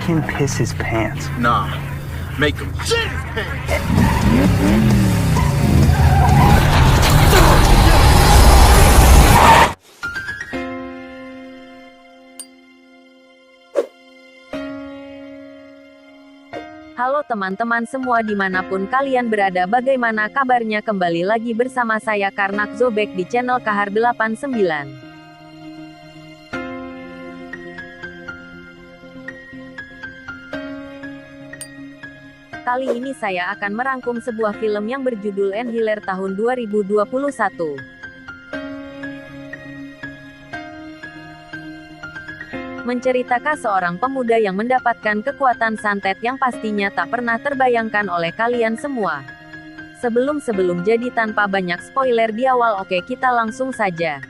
him piss his pants. Nah, make him shit his pants. Halo teman-teman semua dimanapun kalian berada, bagaimana kabarnya? Kembali lagi bersama saya Karnak Zobek di channel Kahar 89. Kali ini saya akan merangkum sebuah film yang berjudul Annihilator tahun 2021. Menceritakan seorang pemuda yang mendapatkan kekuatan santet yang pastinya tak pernah terbayangkan oleh kalian semua. Sebelum jadi tanpa banyak spoiler di awal, oke kita langsung saja.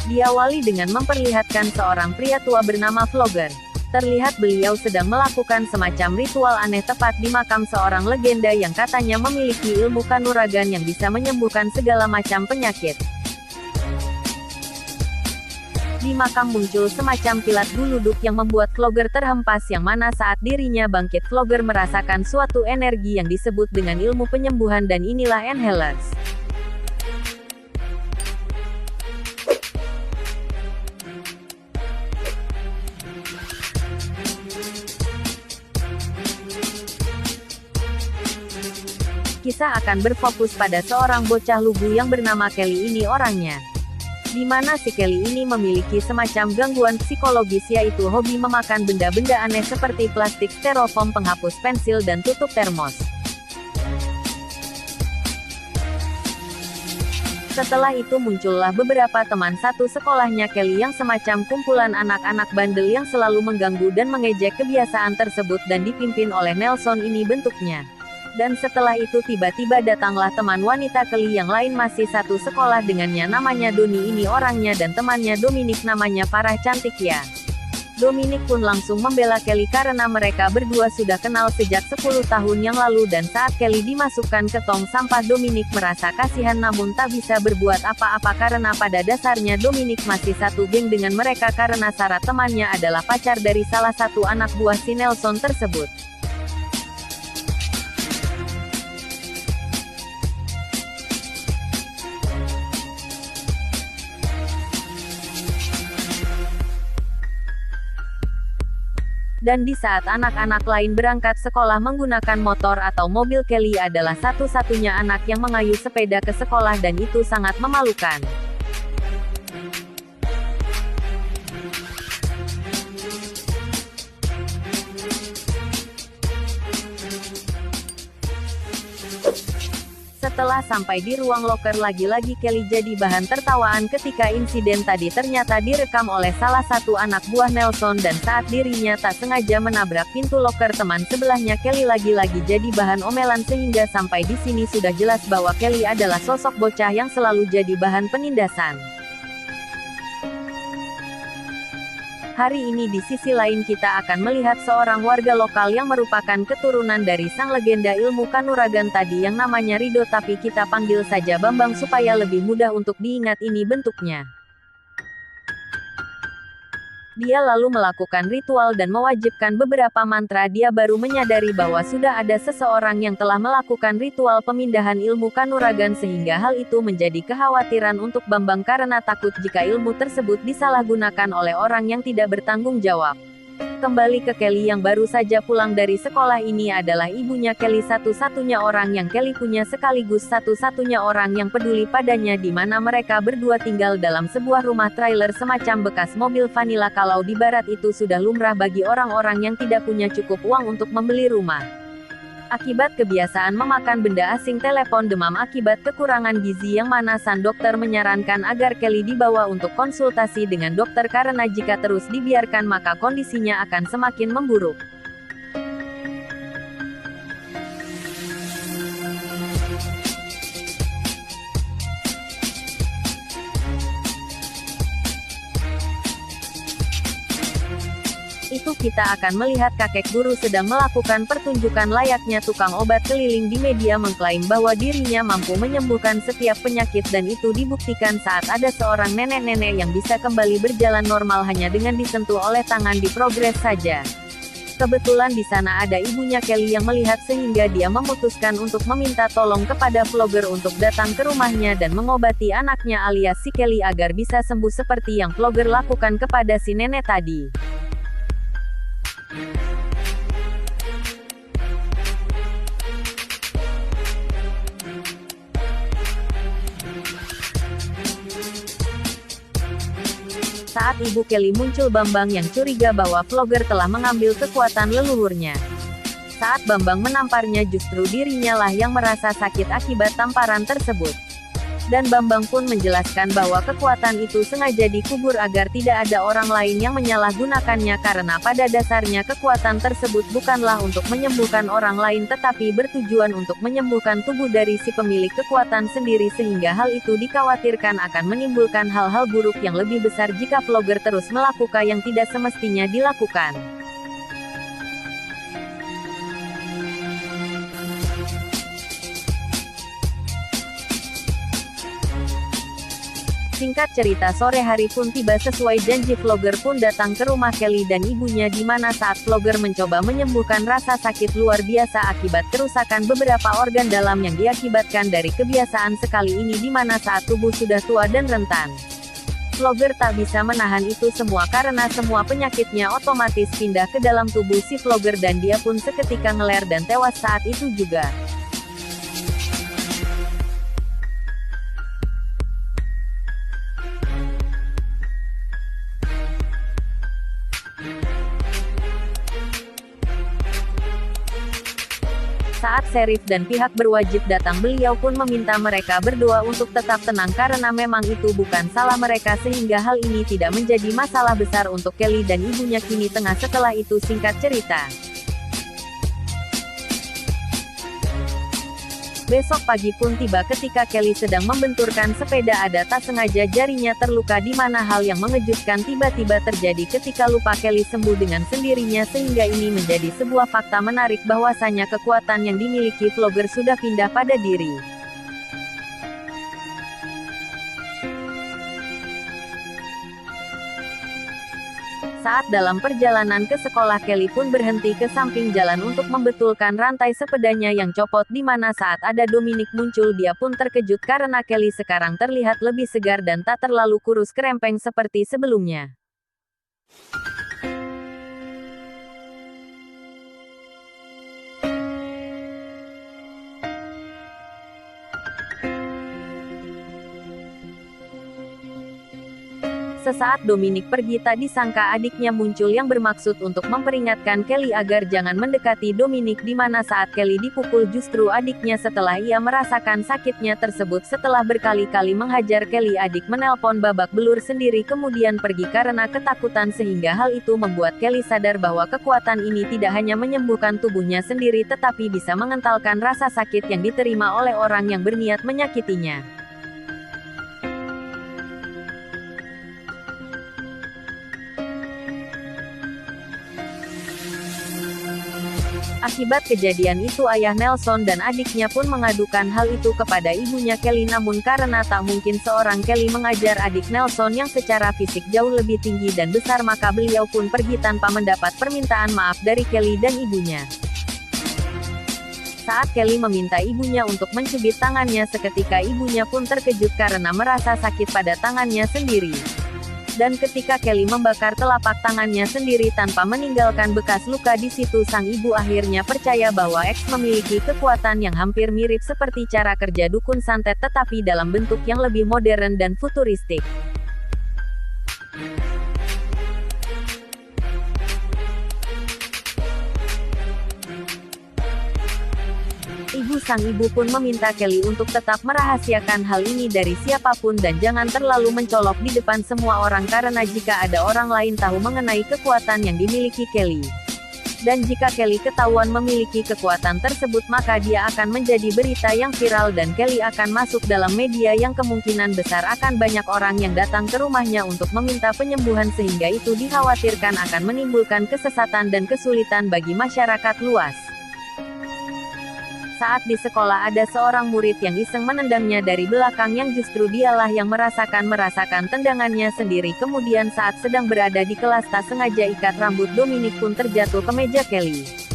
Diawali dengan memperlihatkan seorang pria tua bernama Vlogger. Terlihat beliau sedang melakukan semacam ritual aneh tepat di makam seorang legenda yang katanya memiliki ilmu kanuragan yang bisa menyembuhkan segala macam penyakit. Di makam muncul semacam kilat guluduk yang membuat Vlogger terhempas, yang mana saat dirinya bangkit Vlogger merasakan suatu energi yang disebut dengan ilmu penyembuhan, dan inilah Annihilators. Kisah akan berfokus pada seorang bocah lugu yang bernama Kelly. Ini orangnya. Di mana si Kelly ini memiliki semacam gangguan psikologis, yaitu hobi memakan benda-benda aneh seperti plastik, styrofoam, penghapus pensil, dan tutup termos. Setelah itu muncullah beberapa teman satu sekolahnya Kelly yang semacam kumpulan anak-anak bandel yang selalu mengganggu dan mengejek kebiasaan tersebut, dan dipimpin oleh Nelson ini bentuknya. Dan setelah itu tiba-tiba datanglah teman wanita Kelly yang lain masih satu sekolah dengannya, namanya Doni. Ini orangnya, dan temannya Dominic namanya Parah Cantik ya. Dominic pun langsung membela Kelly karena mereka berdua sudah kenal sejak 10 tahun yang lalu, dan saat Kelly dimasukkan ke tong sampah Dominic merasa kasihan namun tak bisa berbuat apa-apa karena pada dasarnya Dominic masih satu geng dengan mereka karena syarat temannya adalah pacar dari salah satu anak buah si Nelson tersebut. Dan di saat anak-anak lain berangkat sekolah menggunakan motor atau mobil, Kelly adalah satu-satunya anak yang mengayuh sepeda ke sekolah, dan itu sangat memalukan. Setelah sampai di ruang loker, lagi-lagi Kelly jadi bahan tertawaan ketika insiden tadi ternyata direkam oleh salah satu anak buah Nelson, dan saat dirinya tak sengaja menabrak pintu loker teman sebelahnya, Kelly lagi-lagi jadi bahan omelan. Sehingga sampai di sini sudah jelas bahwa Kelly adalah sosok bocah yang selalu jadi bahan penindasan. Hari ini di sisi lain kita akan melihat seorang warga lokal yang merupakan keturunan dari sang legenda ilmu kanuragan tadi yang namanya Rido, tapi kita panggil saja Bambang supaya lebih mudah untuk diingat. Ini bentuknya. Dia lalu melakukan ritual dan mewajibkan beberapa mantra. Dia baru menyadari bahwa sudah ada seseorang yang telah melakukan ritual pemindahan ilmu kanuragan, sehingga hal itu menjadi kekhawatiran untuk Bambang karena takut jika ilmu tersebut disalahgunakan oleh orang yang tidak bertanggung jawab. Kembali ke Kelly yang baru saja pulang dari sekolah. Ini adalah ibunya Kelly, satu-satunya orang yang Kelly punya sekaligus satu-satunya orang yang peduli padanya, di mana mereka berdua tinggal dalam sebuah rumah trailer semacam bekas mobil vanilla. Kalau di barat itu sudah lumrah bagi orang-orang yang tidak punya cukup uang untuk membeli rumah. Akibat kebiasaan memakan benda asing, telepon demam akibat kekurangan gizi, yang mana sang dokter menyarankan agar Kelly dibawa untuk konsultasi dengan dokter karena jika terus dibiarkan maka kondisinya akan semakin memburuk. itu kita akan melihat kakek guru sedang melakukan pertunjukan layaknya tukang obat keliling di media mengklaim bahwa dirinya mampu menyembuhkan setiap penyakit dan itu dibuktikan saat ada seorang nenek-nenek yang bisa kembali berjalan normal hanya dengan disentuh oleh tangan di progres saja. Kebetulan di sana ada ibunya Kelly yang melihat sehingga dia memutuskan untuk meminta tolong kepada vlogger untuk datang ke rumahnya dan mengobati anaknya alias si Kelly agar bisa sembuh seperti yang vlogger lakukan kepada si nenek tadi. Saat ibu Kelly muncul Bambang yang curiga bahwa vlogger telah mengambil kekuatan leluhurnya. Saat Bambang menamparnya justru dirinya lah yang merasa sakit akibat tamparan tersebut. Dan Bambang pun menjelaskan bahwa kekuatan itu sengaja dikubur agar tidak ada orang lain yang menyalahgunakannya karena pada dasarnya kekuatan tersebut bukanlah untuk menyembuhkan orang lain tetapi bertujuan untuk menyembuhkan tubuh dari si pemilik kekuatan sendiri sehingga hal itu dikhawatirkan akan menimbulkan hal-hal buruk yang lebih besar jika vlogger terus melakukan yang tidak semestinya dilakukan. Singkat cerita sore hari pun tiba sesuai janji vlogger pun datang ke rumah Kelly dan ibunya di mana saat vlogger mencoba menyembuhkan rasa sakit luar biasa akibat kerusakan beberapa organ dalam yang diakibatkan dari kebiasaan sekali ini di mana saat tubuh sudah tua dan rentan. Vlogger tak bisa menahan itu semua karena semua penyakitnya otomatis pindah ke dalam tubuh si vlogger dan dia pun seketika ngeler dan tewas saat itu juga. Saat Sheriff dan pihak berwajib datang beliau pun meminta mereka berdoa untuk tetap tenang karena memang itu bukan salah mereka sehingga hal ini tidak menjadi masalah besar untuk Kelly dan ibunya kini tengah setelah itu singkat cerita. Besok pagi pun tiba ketika Kelly sedang membenturkan sepeda ada tak sengaja jarinya terluka di mana hal yang mengejutkan tiba-tiba terjadi ketika lupa Kelly sembuh dengan sendirinya sehingga ini menjadi sebuah fakta menarik bahwasanya kekuatan yang dimiliki vlogger sudah pindah pada diri. Saat dalam perjalanan ke sekolah Kelly pun berhenti ke samping jalan untuk membetulkan rantai sepedanya yang copot di mana saat ada Dominic muncul dia pun terkejut karena Kelly sekarang terlihat lebih segar dan tak terlalu kurus kerempeng seperti sebelumnya. Sesaat Dominic pergi tak disangka adiknya muncul yang bermaksud untuk memperingatkan Kelly agar jangan mendekati Dominic di mana saat Kelly dipukul justru adiknya setelah ia merasakan sakitnya tersebut setelah berkali-kali menghajar Kelly adik menelpon babak belur sendiri kemudian pergi karena ketakutan sehingga hal itu membuat Kelly sadar bahwa kekuatan ini tidak hanya menyembuhkan tubuhnya sendiri tetapi bisa mengentalkan rasa sakit yang diterima oleh orang yang berniat menyakitinya. Akibat kejadian itu ayah Nelson dan adiknya pun mengadukan hal itu kepada ibunya Kelly namun karena tak mungkin seorang Kelly mengajar adik Nelson yang secara fisik jauh lebih tinggi dan besar maka beliau pun pergi tanpa mendapat permintaan maaf dari Kelly dan ibunya. Saat Kelly meminta ibunya untuk mencubit tangannya seketika ibunya pun terkejut karena merasa sakit pada tangannya sendiri. Dan ketika Kelly membakar telapak tangannya sendiri tanpa meninggalkan bekas luka di situ sang ibu akhirnya percaya bahwa X memiliki kekuatan yang hampir mirip seperti cara kerja dukun santet tetapi dalam bentuk yang lebih modern dan futuristik. Sang ibu pun meminta Kelly untuk tetap merahasiakan hal ini dari siapapun dan jangan terlalu mencolok di depan semua orang karena jika ada orang lain tahu mengenai kekuatan yang dimiliki Kelly, Dan jika Kelly ketahuan memiliki kekuatan tersebut maka dia akan menjadi berita yang viral dan Kelly akan masuk dalam media yang kemungkinan besar akan banyak orang yang datang ke rumahnya untuk meminta penyembuhan sehingga itu dikhawatirkan akan menimbulkan kesesatan dan kesulitan bagi masyarakat luas. Saat di sekolah ada seorang murid yang iseng menendangnya dari belakang yang justru dialah yang merasakan tendangannya sendiri. Kemudian saat sedang berada di kelas tak sengaja ikat rambut Dominic pun terjatuh ke meja Kelly.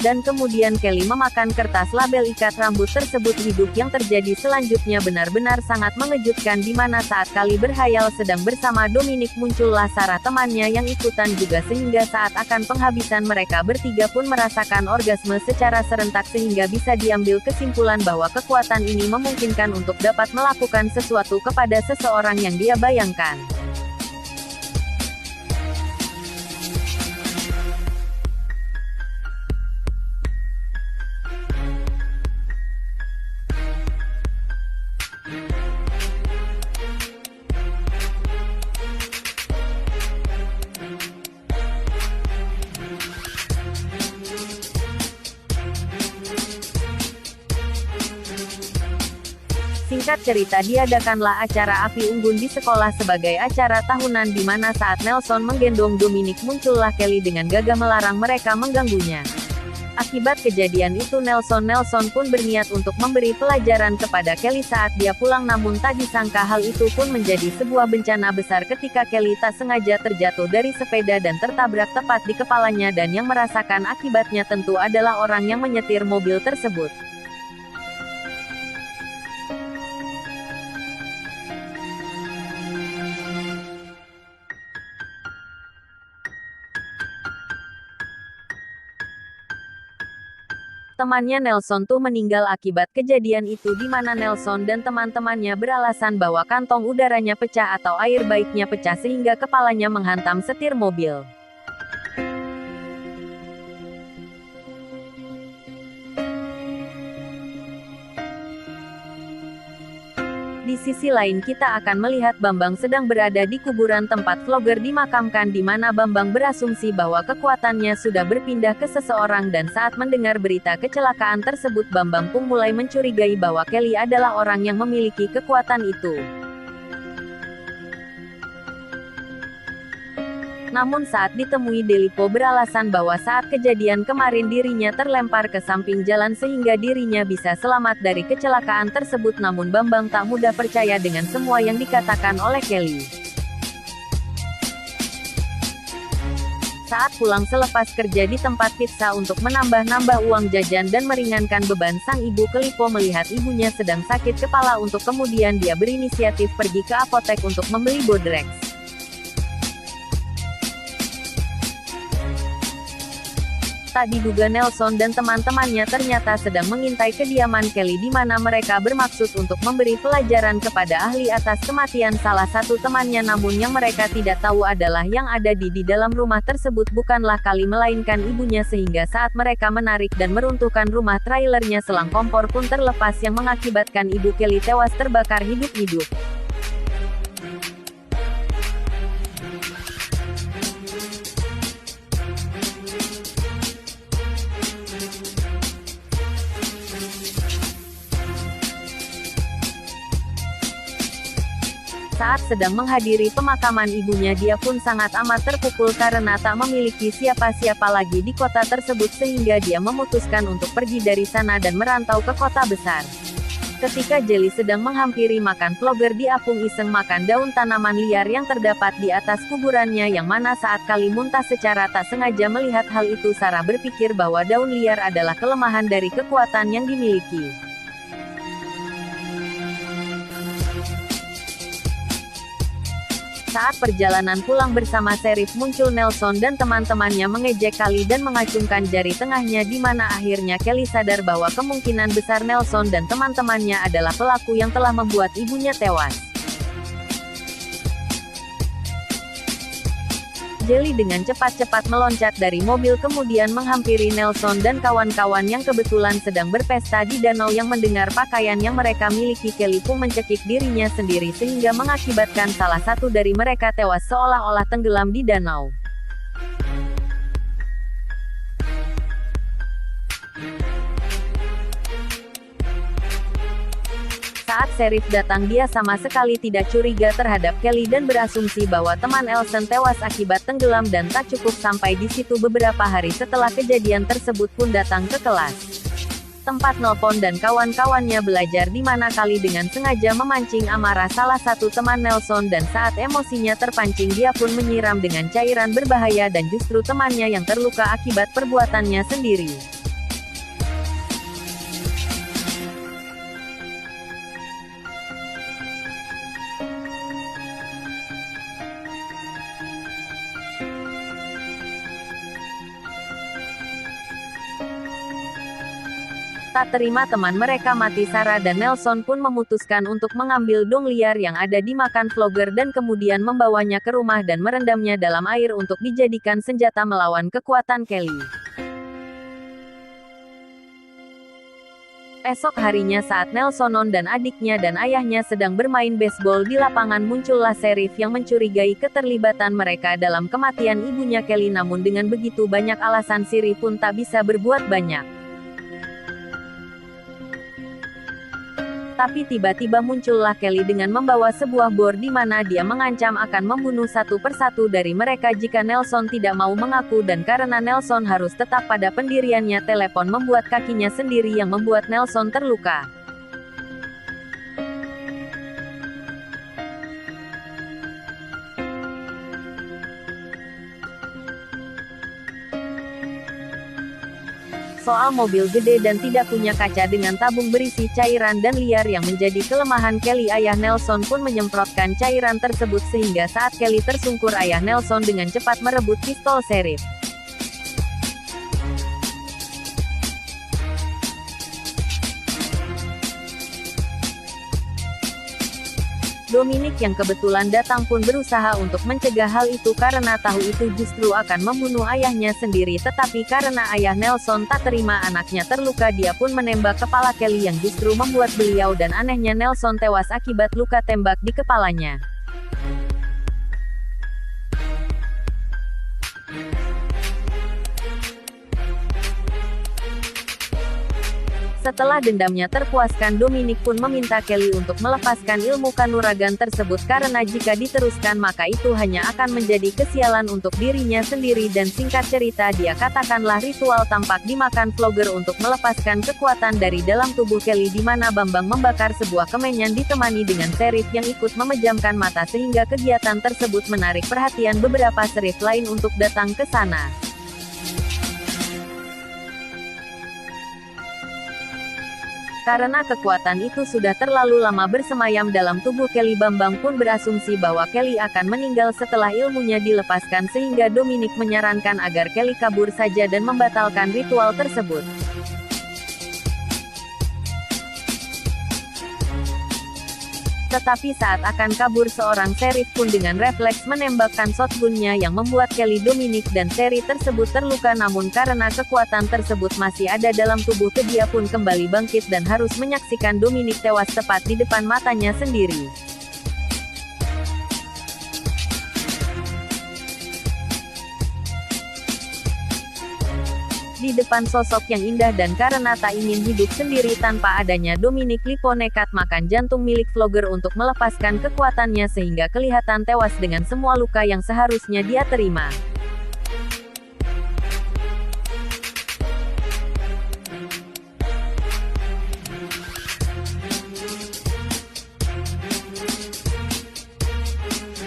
Dan kemudian Kelly memakan kertas label ikat rambut tersebut. Hidup yang terjadi selanjutnya benar-benar sangat mengejutkan di mana saat Kelly berhayal sedang bersama Dominic muncullah Sarah temannya yang ikutan juga sehingga saat akan penghabisan mereka bertiga pun merasakan orgasme secara serentak sehingga bisa diambil kesimpulan bahwa kekuatan ini memungkinkan untuk dapat melakukan sesuatu kepada seseorang yang dia bayangkan. Singkat cerita diadakanlah acara api unggun di sekolah sebagai acara tahunan di mana saat Nelson menggendong Dominic muncullah Kelly dengan gagah melarang mereka mengganggunya. Akibat kejadian itu Nelson pun berniat untuk memberi pelajaran kepada Kelly saat dia pulang namun tak disangka hal itu pun menjadi sebuah bencana besar ketika Kelly tak sengaja terjatuh dari sepeda dan tertabrak tepat di kepalanya dan yang merasakan akibatnya tentu adalah orang yang menyetir mobil tersebut. Temannya Nelson tuh meninggal akibat kejadian itu di mana Nelson dan teman-temannya beralasan bahwa kantong udaranya pecah atau air baiknya pecah sehingga kepalanya menghantam setir mobil. Di sisi lain kita akan melihat Bambang sedang berada di kuburan tempat vlogger dimakamkan di mana Bambang berasumsi bahwa kekuatannya sudah berpindah ke seseorang dan saat mendengar berita kecelakaan tersebut Bambang pun mulai mencurigai bahwa Kelly adalah orang yang memiliki kekuatan itu. Namun saat ditemui Delipo beralasan bahwa saat kejadian kemarin dirinya terlempar ke samping jalan sehingga dirinya bisa selamat dari kecelakaan tersebut namun Bambang tak mudah percaya dengan semua yang dikatakan oleh Kelly. Saat pulang selepas kerja di tempat pizza untuk menambah-nambah uang jajan dan meringankan beban sang ibu Kelipo melihat ibunya sedang sakit kepala untuk kemudian dia berinisiatif pergi ke apotek untuk membeli Bodrex. Tak diduga Nelson dan teman-temannya ternyata sedang mengintai kediaman Kelly di mana mereka bermaksud untuk memberi pelajaran kepada ahli atas kematian salah satu temannya namun yang mereka tidak tahu adalah yang ada di dalam rumah tersebut bukanlah Kelly melainkan ibunya sehingga saat mereka menarik dan meruntuhkan rumah trailernya selang kompor pun terlepas yang mengakibatkan ibu Kelly tewas terbakar hidup-hidup. Saat sedang menghadiri pemakaman ibunya dia pun sangat amat terpukul karena tak memiliki siapa-siapa lagi di kota tersebut sehingga dia memutuskan untuk pergi dari sana dan merantau ke kota besar. Ketika Jelly sedang menghampiri makan vlogger dia pun iseng makan daun tanaman liar yang terdapat di atas kuburannya yang mana saat Kelly muntah secara tak sengaja melihat hal itu Sarah berpikir bahwa daun liar adalah kelemahan dari kekuatan yang dimiliki. Saat perjalanan pulang bersama Sheriff muncul Nelson dan teman-temannya mengejek Kelly dan mengacungkan jari tengahnya di mana akhirnya Kelly sadar bahwa kemungkinan besar Nelson dan teman-temannya adalah pelaku yang telah membuat ibunya tewas. Jelly dengan cepat-cepat meloncat dari mobil kemudian menghampiri Nelson dan kawan-kawan yang kebetulan sedang berpesta di danau yang mendengar pakaian yang mereka miliki Kelly pun mencekik dirinya sendiri sehingga mengakibatkan salah satu dari mereka tewas seolah-olah tenggelam di danau. Saat Sheriff datang dia sama sekali tidak curiga terhadap Kelly dan berasumsi bahwa teman Elson tewas akibat tenggelam dan tak cukup sampai di situ beberapa hari setelah kejadian tersebut pun datang ke kelas tempat nelpon dan kawan-kawannya belajar di mana Kali dengan sengaja memancing amarah salah satu teman Nelson dan saat emosinya terpancing dia pun menyiram dengan cairan berbahaya dan justru temannya yang terluka akibat perbuatannya sendiri. Tak terima teman mereka mati, Sarah dan Nelson pun memutuskan untuk mengambil dong liar yang ada di makan vlogger dan kemudian membawanya ke rumah dan merendamnya dalam air untuk dijadikan senjata melawan kekuatan Kelly. Esok harinya saat Nelsonon dan adiknya dan ayahnya sedang bermain baseball di lapangan muncullah Sheriff yang mencurigai keterlibatan mereka dalam kematian ibunya Kelly, namun dengan begitu banyak alasan Siri pun tak bisa berbuat banyak. Tapi tiba-tiba muncullah Kelly dengan membawa sebuah bor di mana dia mengancam akan membunuh satu persatu dari mereka jika Nelson tidak mau mengaku, dan karena Nelson harus tetap pada pendiriannya, telepon membuat kakinya sendiri yang membuat Nelson terluka. Soal mobil gede dan tidak punya kaca dengan tabung berisi cairan dan liar yang menjadi kelemahan Kelly, ayah Nelson pun menyemprotkan cairan tersebut sehingga saat Kelly tersungkur ayah Nelson dengan cepat merebut pistol Sheriff. Dominic yang kebetulan datang pun berusaha untuk mencegah hal itu karena tahu itu justru akan membunuh ayahnya sendiri, tetapi karena ayah Nelson tak terima anaknya terluka dia pun menembak kepala Kelly yang justru membuat beliau dan anehnya Nelson tewas akibat luka tembak di kepalanya. Setelah dendamnya terpuaskan, Dominic pun meminta Kelly untuk melepaskan ilmu kanuragan tersebut karena jika diteruskan maka itu hanya akan menjadi kesialan untuk dirinya sendiri, dan singkat cerita dia katakanlah ritual tampak dimakan vlogger untuk melepaskan kekuatan dari dalam tubuh Kelly di mana Bambang membakar sebuah kemenyan ditemani dengan Sheriff yang ikut memejamkan mata sehingga kegiatan tersebut menarik perhatian beberapa Sheriff lain untuk datang ke sana. Karena kekuatan itu sudah terlalu lama bersemayam dalam tubuh Kelly, Bambang pun berasumsi bahwa Kelly akan meninggal setelah ilmunya dilepaskan sehingga Dominic menyarankan agar Kelly kabur saja dan membatalkan ritual tersebut. Tetapi saat akan kabur seorang Sheriff pun dengan refleks menembakkan shotgunnya yang membuat Kelly, Dominic dan Sherry tersebut terluka, namun karena kekuatan tersebut masih ada dalam tubuh dia pun kembali bangkit dan harus menyaksikan Dominic tewas tepat di depan matanya sendiri. Di depan sosok yang indah dan karena tak ingin hidup sendiri tanpa adanya Dominic, Lipo nekat makan jantung milik vlogger untuk melepaskan kekuatannya sehingga kelihatan tewas dengan semua luka yang seharusnya dia terima.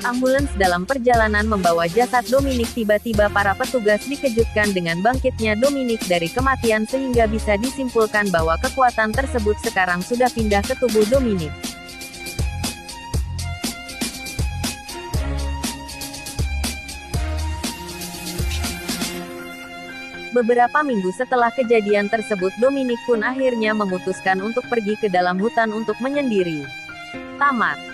Ambulans dalam perjalanan membawa jasad Dominic, tiba-tiba para petugas dikejutkan dengan bangkitnya Dominic dari kematian sehingga bisa disimpulkan bahwa kekuatan tersebut sekarang sudah pindah ke tubuh Dominic. Beberapa minggu setelah kejadian tersebut, Dominic pun akhirnya memutuskan untuk pergi ke dalam hutan untuk menyendiri. Tamat.